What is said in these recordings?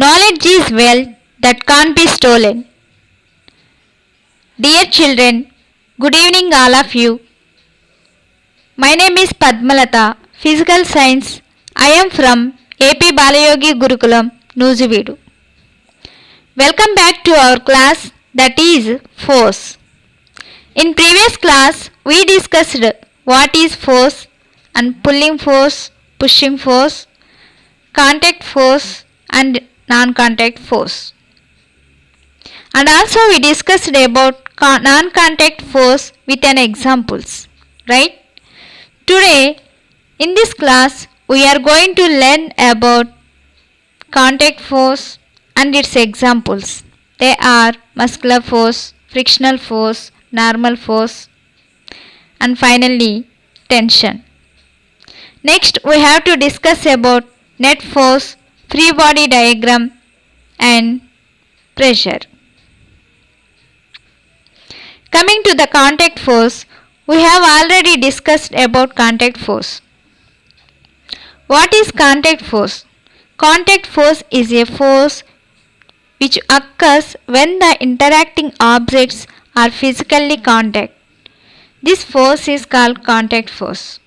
Knowledge is wealth that can't be stolen. Dear children, good evening all of you. My name is Padmalata, Physical Science. I am from AP Balayogi Gurukulam, Nuziveedu. Welcome back to our class that is force. In previous class, we discussed what is force and pulling force, pushing force, contact force and non-contact force. And also we discussed about non-contact force with an examples, right? Today in this class we are going to learn about contact force and its examples. They are muscular force, frictional force, normal force and finally tension. Next we have to discuss about net force, free body diagram and pressure. Coming to the contact force, we have already discussed about contact force. What is contact force? Contact force is a force which occurs when the interacting objects are physically contact. This force is called contact force.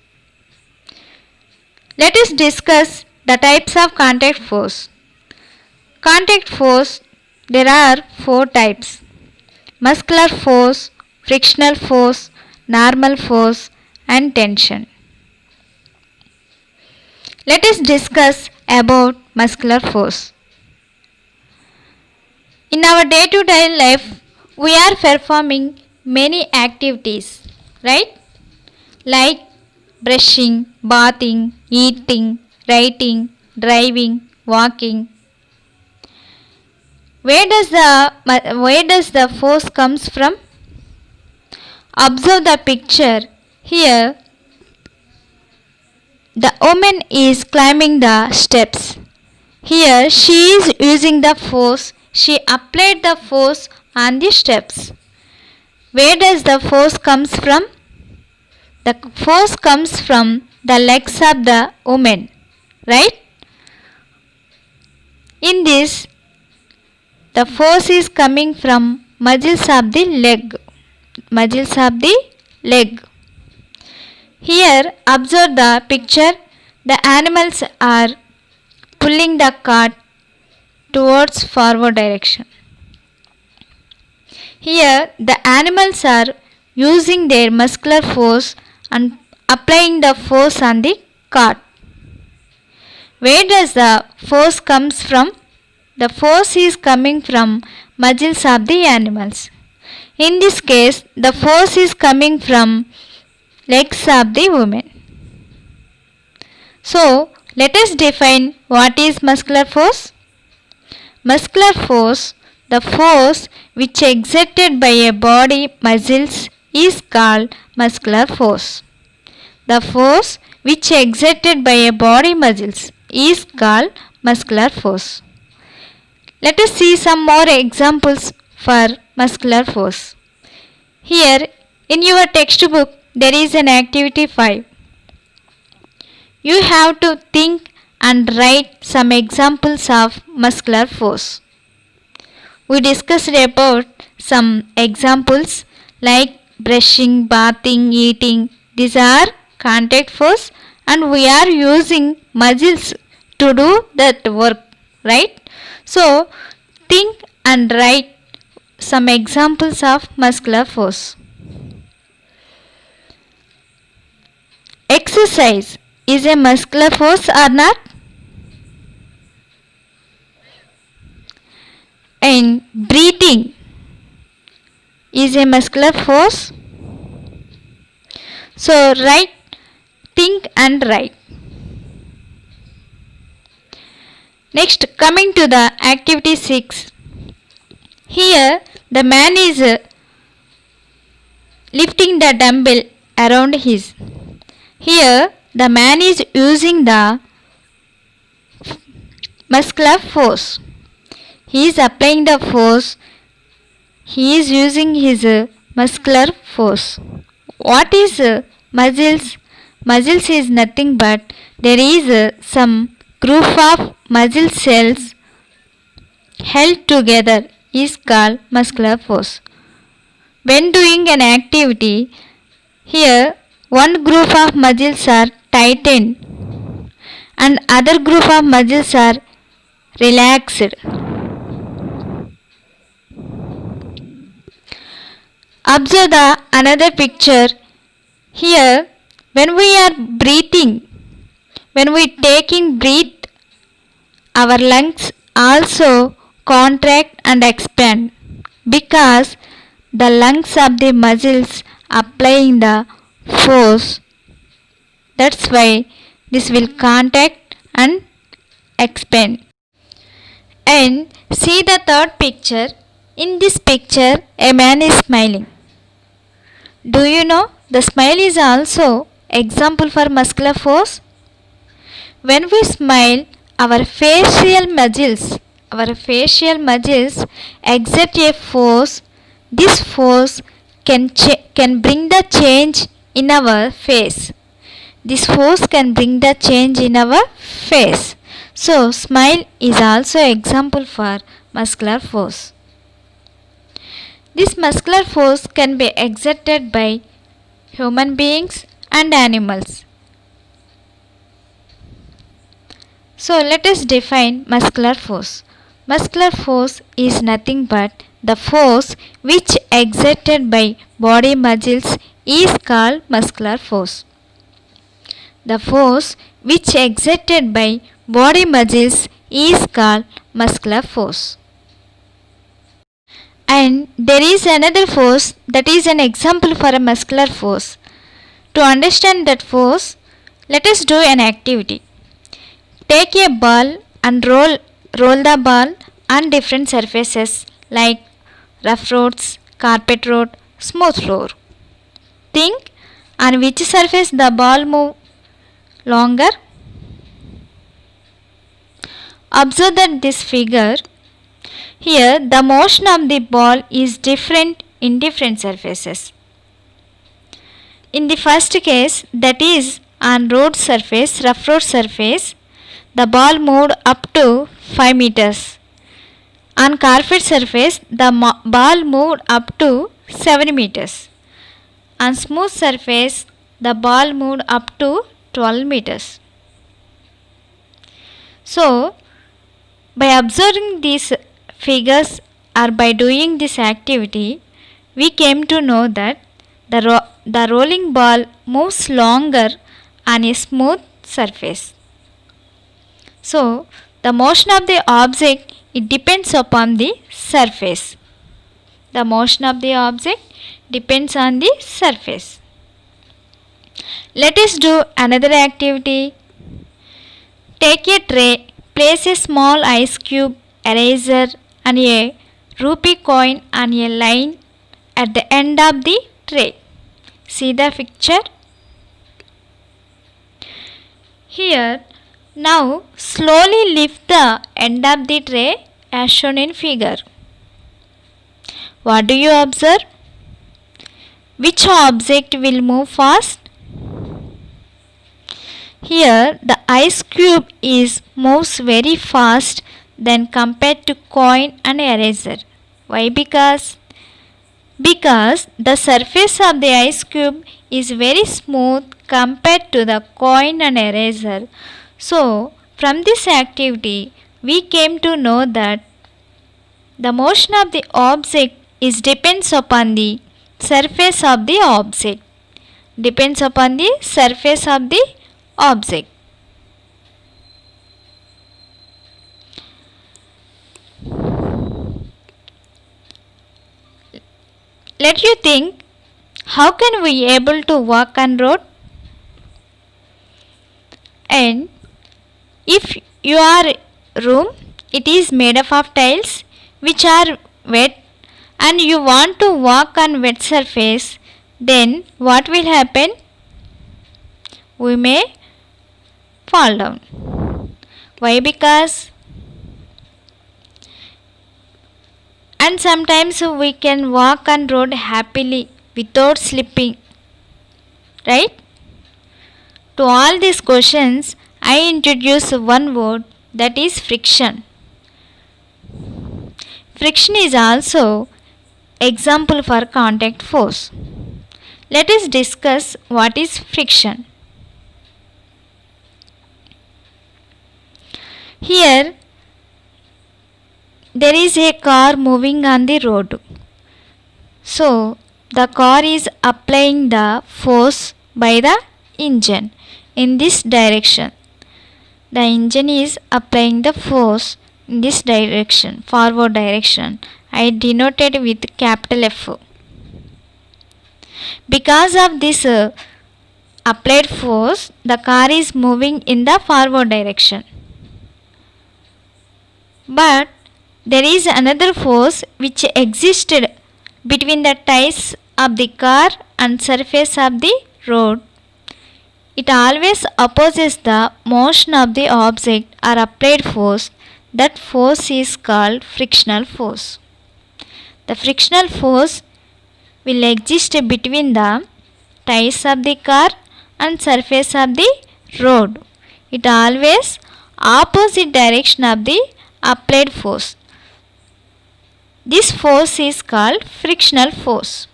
Let us discuss the types of contact force. Contact force, there are 4 types: muscular force, frictional force, normal force and tension. Let us discuss about muscular force. In our day-to-day life, we are performing many activities, right? Like brushing, bathing, eating, writing, driving, walking. Where does the force comes from? Observe the picture. Here the woman is climbing the steps. Here she is using the force. She applied the force on the steps. Where does the force comes from? The force comes from the legs of the woman, right? In this, the force is coming from muscles of the leg. Muscles of the leg. Here observe the picture. The animals are pulling the cart towards forward direction. Here the animals are using their muscular force and applying the force on the cart. Where does the force comes from? The force is coming from muscles of the animals. In this case, the force is coming from legs of the woman. So, let us define what is muscular force. Muscular force, the force which exerted by a body muscles is called muscular force. The force which exerted by a body muscles is called muscular force. Let us see some more examples for muscular force. Here in your textbook there is an activity 5. You have to think and write some examples of muscular force. We discussed about some examples like brushing, bathing, eating. These are contact force and we are using muscles to do that work, right? So, think and write some examples of muscular force. Exercise is a muscular force or not? And breathing is a muscular force. So, write, think and write. Next, coming to the activity 6. Here the man is lifting the dumbbell around his. Here the man is using the muscular force. He is applying the force. He is using his muscular force. What is muscles? Muscles is nothing but there is some group of muscle cells held together is called muscular force. When doing an activity, here one group of muscles are tightened and other group of muscles are relaxed. Observe the another picture. Here when we are breathing, when we taking breath, our lungs also contract and expand because the lungs of the muscles applying the force. That's why this will contract and expand. And see the third picture. In this picture, a man is smiling. Do you know the smile is also example for muscular force? When we smile, our facial muscles exert a force. This force can bring the change in our face. This force can bring the change in our face. So smile is also example for muscular force. This muscular force can be exerted by human beings and animals. So let us define muscular force. Muscular force is nothing but the force which exerted by body muscles is called muscular force. The force which exerted by body muscles is called muscular force. And there is another force that is an example for a muscular force. To understand that force, let us do an activity. Take a ball and roll the ball on different surfaces like rough roads, carpet road, smooth floor. Think on which surface the ball move longer. Observe that this figure. Here the motion of the ball is different in different surfaces. In the first case, that is on road surface, rough road surface, the ball moved up to 5 meters. On carpet surface, the ball moved up to 7 meters. On smooth surface, the ball moved up to 12 meters. So, by observing these figures or by doing this activity, we came to know that the rolling ball moves longer on a smooth surface. So, the motion of the object, it depends upon the surface. The motion of the object depends on the surface. Let us do another activity. Take a tray, place a small ice cube, eraser and a rupee coin on a line at the end of the tray. See the picture? Here, now slowly lift the end of the tray as shown in figure. What do you observe? Which object will move fast? Here the ice cube moves very fast than compared to coin and eraser. Why? Because the surface of the ice cube is very smooth compared to the coin and eraser. So from this activity we came to know that the motion of the object depends upon the surface of the object. Depends upon the surface of the object. Let you think, how can we able to walk on road? And if your room, it is made up of tiles which are wet and you want to walk on wet surface, then what will happen? We may fall down. Why? Because and sometimes we can walk on road happily without slipping, right? To all these questions I introduce one word, that is friction. Friction is also example for contact force. Let us discuss what is friction. Here there is a car moving on the road. So the car is applying the force by the engine in this direction. The engine is applying the force in this direction, forward direction. I denoted with capital F. Because of this applied force, the car is moving in the forward direction. But there is another force which existed between the tires of the car and surface of the road. It always opposes the motion of the object or applied force. That force is called frictional force. The frictional force will exist between the tires of the car and surface of the road. It always opposite direction of the applied force. This force is called frictional force.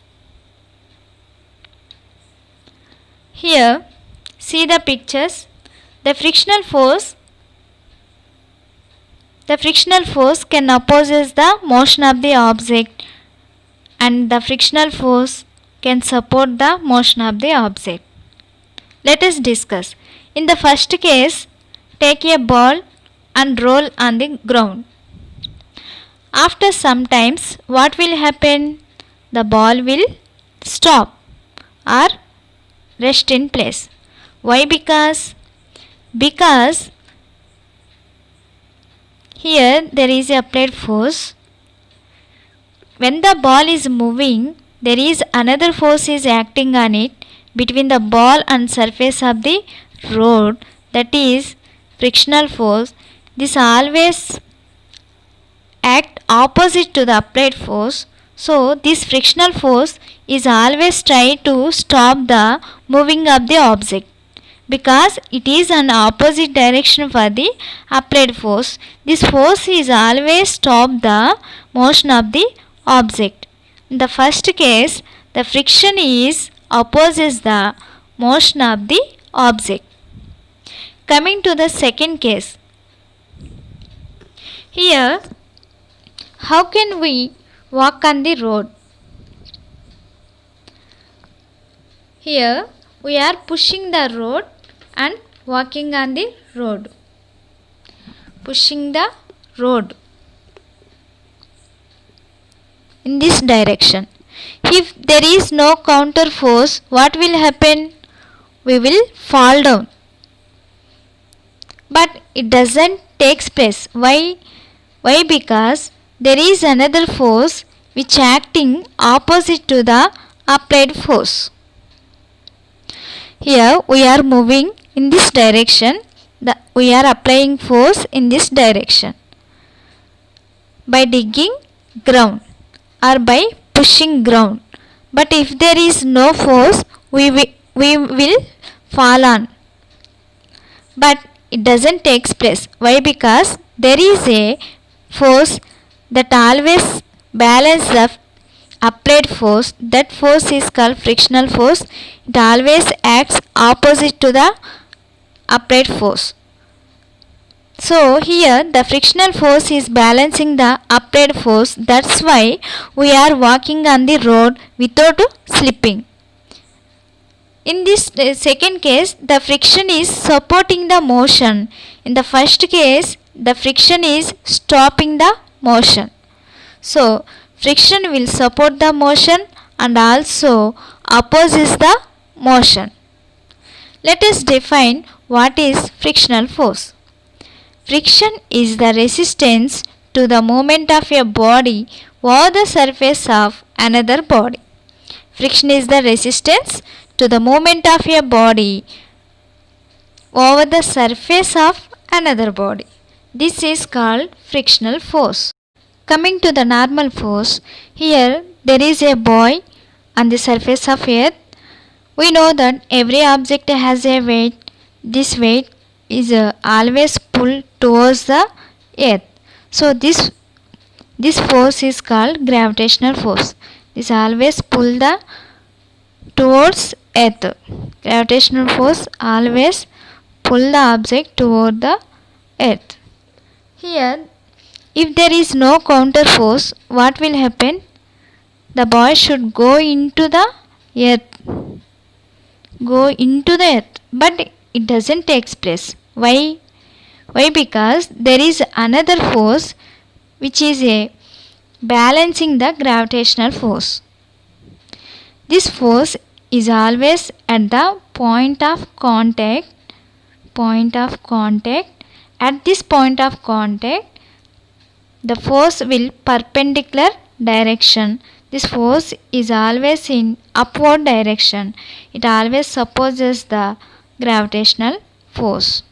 Here see the pictures. The frictional force can opposes the motion of the object, and the frictional force can support the motion of the object. Let us discuss. In the first case, take a ball and roll on the ground. After some times, what will happen? The ball will stop or rest in place. Why? Because here there is a applied force. When the ball is moving, there is another force is acting on it between the ball and surface of the road, that is frictional force. This always act opposite to the applied force. So this frictional force is always try to stop the moving of the object, because it is an opposite direction for the applied force. This force is always stop the motion of the object. In the first case, the friction is opposes the motion of the object. Coming to the second case. Here, how can we walk on the road? Here we are pushing the road and walking on the road. Pushing the road in this direction. If there is no counter force, what will happen? We will fall down. But it doesn't take place. Why? Because there is another force which acting opposite to the applied force. Here we are moving in this direction. We are applying force in this direction by digging ground or by pushing ground. But if there is no force, we will fall on. But it doesn't take place. Why? Because there is a force that always balance the applied force. That force is called frictional force. It always acts opposite to the applied force. So here the frictional force is balancing the applied force. That's why we are walking on the road without slipping. In this second case, the friction is supporting the motion. In the first case, the friction is stopping the motion. So friction will support the motion and also opposes the motion. Let us define what is frictional force. Friction is the resistance to the movement of a body over the surface of another body. Friction is the resistance to the movement of a body over the surface of another body. This is called frictional force. Coming to the normal force, here there is a boy on the surface of earth. We know that every object has a weight. This weight is always pulled towards the earth. So this This force is called gravitational force. This always pull the towards earth. Gravitational force always pull the object toward the earth. Here, if there is no counter force, what will happen? The boy should go into the earth. But it doesn't take place. Why? Because there is another force which is balancing the gravitational force. This force is always at the point of contact. At this point of contact, the force will perpendicular direction. This force is always in upward direction. It always opposes the gravitational force.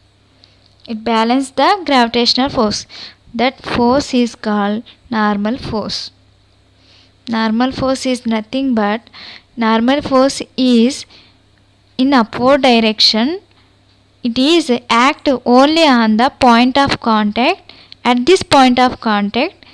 It balances the gravitational force. That force is called normal force. Normal force is nothing but normal force is in upward direction. It is act only on the point of contact. At this point of contact,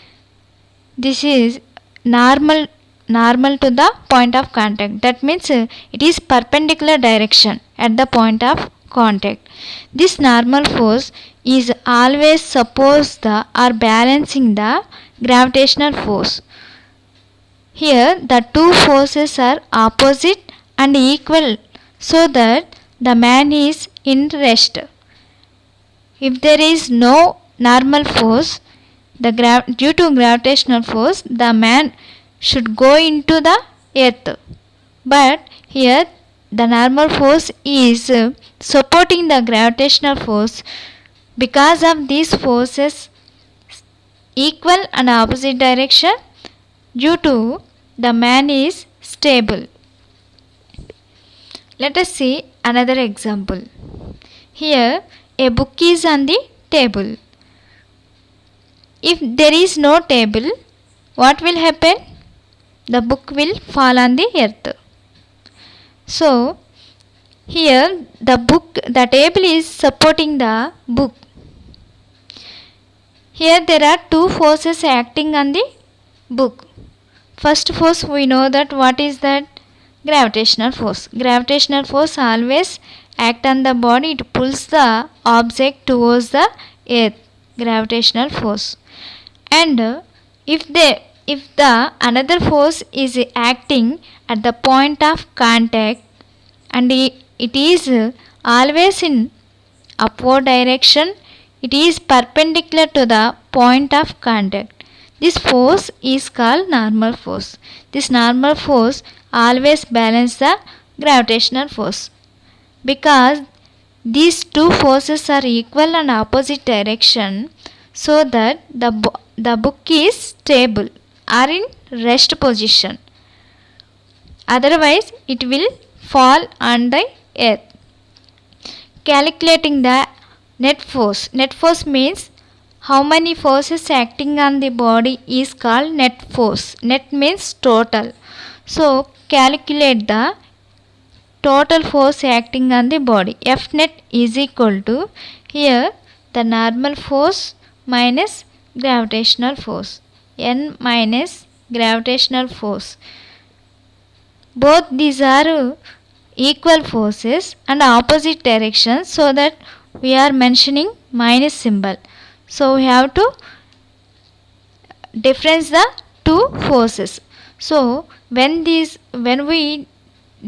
this is normal to the point of contact. That means it is perpendicular direction at the point of contact. This normal force is always suppose the or balancing the gravitational force. Here the two forces are opposite and equal, so that the man is in rest. If there is no normal force, due to gravitational force, the man should go into the earth. But here the normal force is supporting the gravitational force. Because of these forces equal and opposite direction, due to the man is stable. Let us see another example. Here a book is on the table. If there is no table, what will happen? The book will fall on the earth. So here the table is supporting the book. Here there are two forces acting on the book. First force, we know that what is that? Gravitational force. Gravitational force always act on the body. It pulls the object towards the earth. Gravitational force. And if the another force is acting at the point of contact, and it is always in upward direction, it is perpendicular to the point of contact. This force is called normal force. This normal force always balances the gravitational force. Because these two forces are equal and opposite direction, so that the book is stable or in rest position. Otherwise it will fall on the earth. Calculating the net force. Net force means how many forces acting on the body is called net force. Net means total. So calculate the total force acting on the body. F net is equal to, here the normal force minus gravitational force. N minus gravitational force. Both these are equal forces and opposite directions, so that we are mentioning minus symbol. So we have to difference the two forces. So when we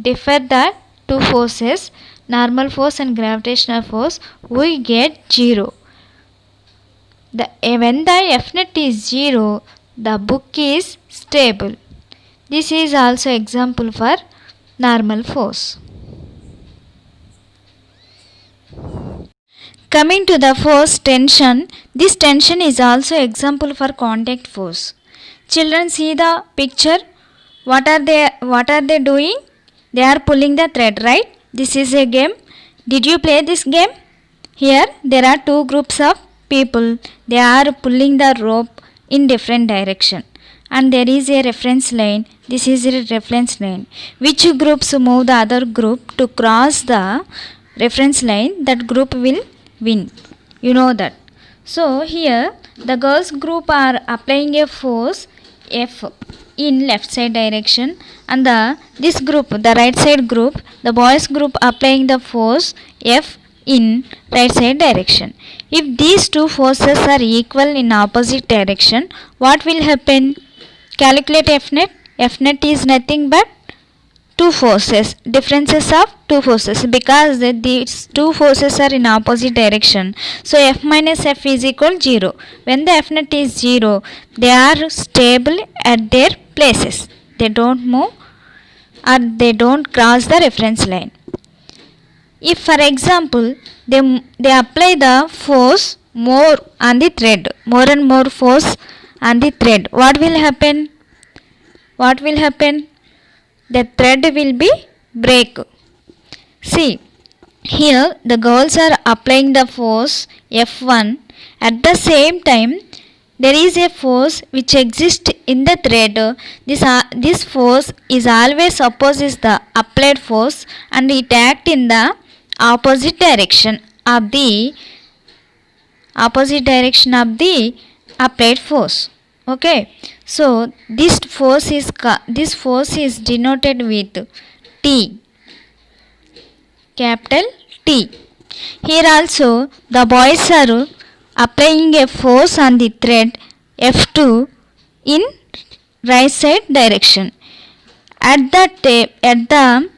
differ the two forces, normal force and gravitational force, we get 0. When the F net is 0, the book is stable. This is also example for normal force. Coming to the force tension, this tension is also example for contact force. Children, see the picture. What are they doing? They are pulling the thread, right? This is a game. Did you play this game? Here there are two groups of people. They are pulling the rope in different direction, and there is a reference line. This is a reference line. Which groups move the other group to cross the reference line, that group will win. You know that. So here the girls group are applying a force F in left side direction, and this group, the right side group, the boys group applying the force F in right side direction. If these two forces are equal in opposite direction, what will happen? Calculate F net. F net is nothing but two forces, differences of two forces, because these two forces are in opposite direction. So F minus F is equal 0. When the F net is 0, they are stable at their places, they don't move or they don't cross the reference line. If for example they apply the force more on the thread, more and more force on the thread, what will happen? The thread will be break. See, here the girls are applying the force F1. At the same time, there is a force which exists in the thread. This force is always opposes the applied force, and it acts in the opposite direction of the applied force. Okay, so this force is denoted with T, capital T. Here also the boys are applying a force on the thread F2 in right side direction. At the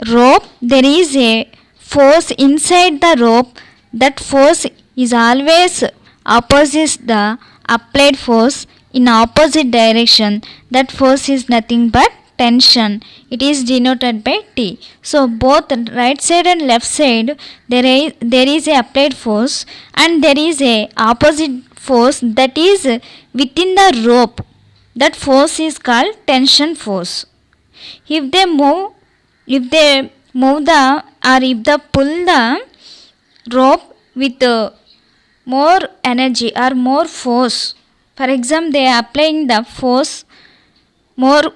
rope there is a force inside the rope. That force is always opposes the applied force in opposite direction. That force is nothing but tension. It is denoted by T. So both right side and left side there is a applied force, and there is a opposite force that is within the rope. That force is called tension force. If they move the or if they pull the rope with more energy or more force, for example they are applying the force, what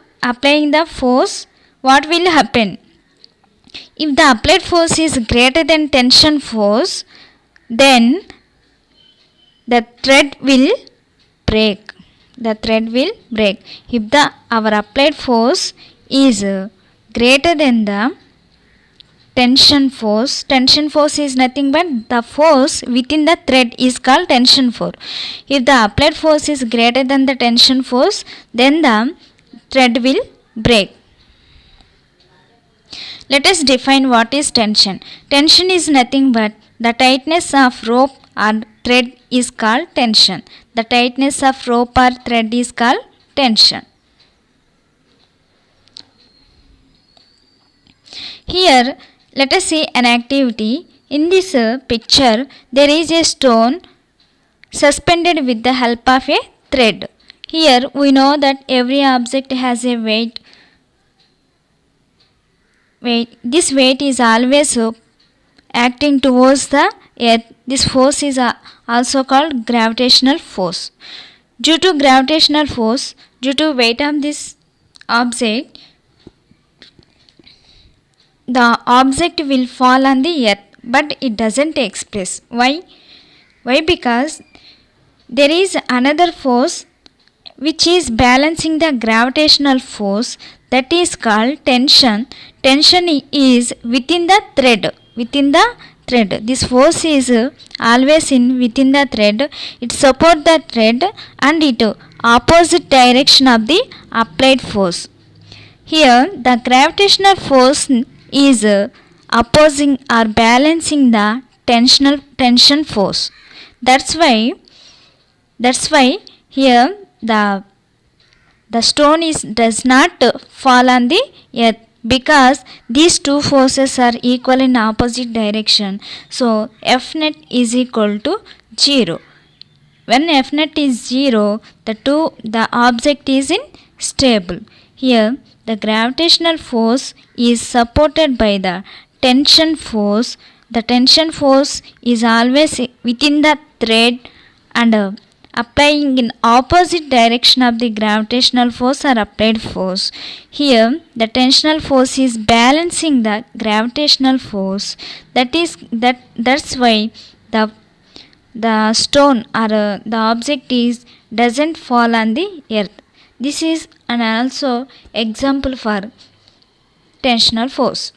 will happen? If the applied force is greater than tension force, then the thread will break. If our applied force is greater than the tension force is nothing but the force within the thread is called tension force. If the applied force is greater than the tension force, then the thread will break. Let us define what is tension. Tension is nothing but the tightness of rope or thread is called tension. The tightness of rope or thread is called tension. Here let us see an activity. In this picture there is a stone suspended with the help of a thread. Here we know that every object has a weight. This weight is always acting towards the earth. This force is also called gravitational force. Due to gravitational force, due to weight of this object, the object will fall on the earth, but it doesn't take place. Why? Because there is another force which is balancing the gravitational force, that is called tension. Tension is within the thread. This force is always within the thread. It supports the thread and it opposite direction of the applied force. Here the gravitational force is opposing or balancing the tension force. That's why here the stone does not fall on the earth, because these two forces are equal in opposite direction. So F net is equal to 0. When F net is 0, the object is stable. Here the gravitational force is supported by the tension force. The tension force is always within the thread and applying in opposite direction of the gravitational force or applied force. Here the tensional force is balancing the gravitational force. That's why the stone or the object is doesn't fall on the earth. This is an also example for tensional force.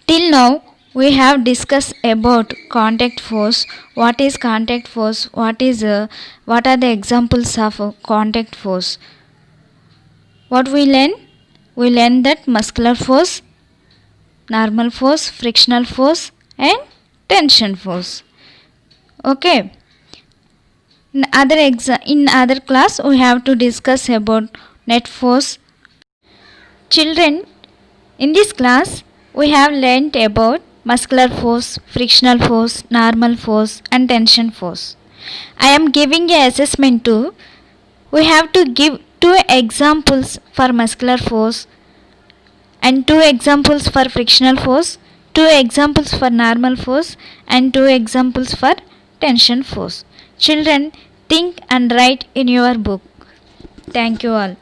Till now we have discussed about contact force. What is contact force? What are the examples of contact force? What we learn? We learn that muscular force, normal force, frictional force and tension force. Okay. In other class we have to discuss about net force. Children, in this class we have learnt about muscular force, frictional force, normal force and tension force. I am giving a assessment too. We have to give 2 examples for muscular force and 2 examples for frictional force, 2 examples for normal force and 2 examples for tension force. Children, think and write in your book. Thank you all.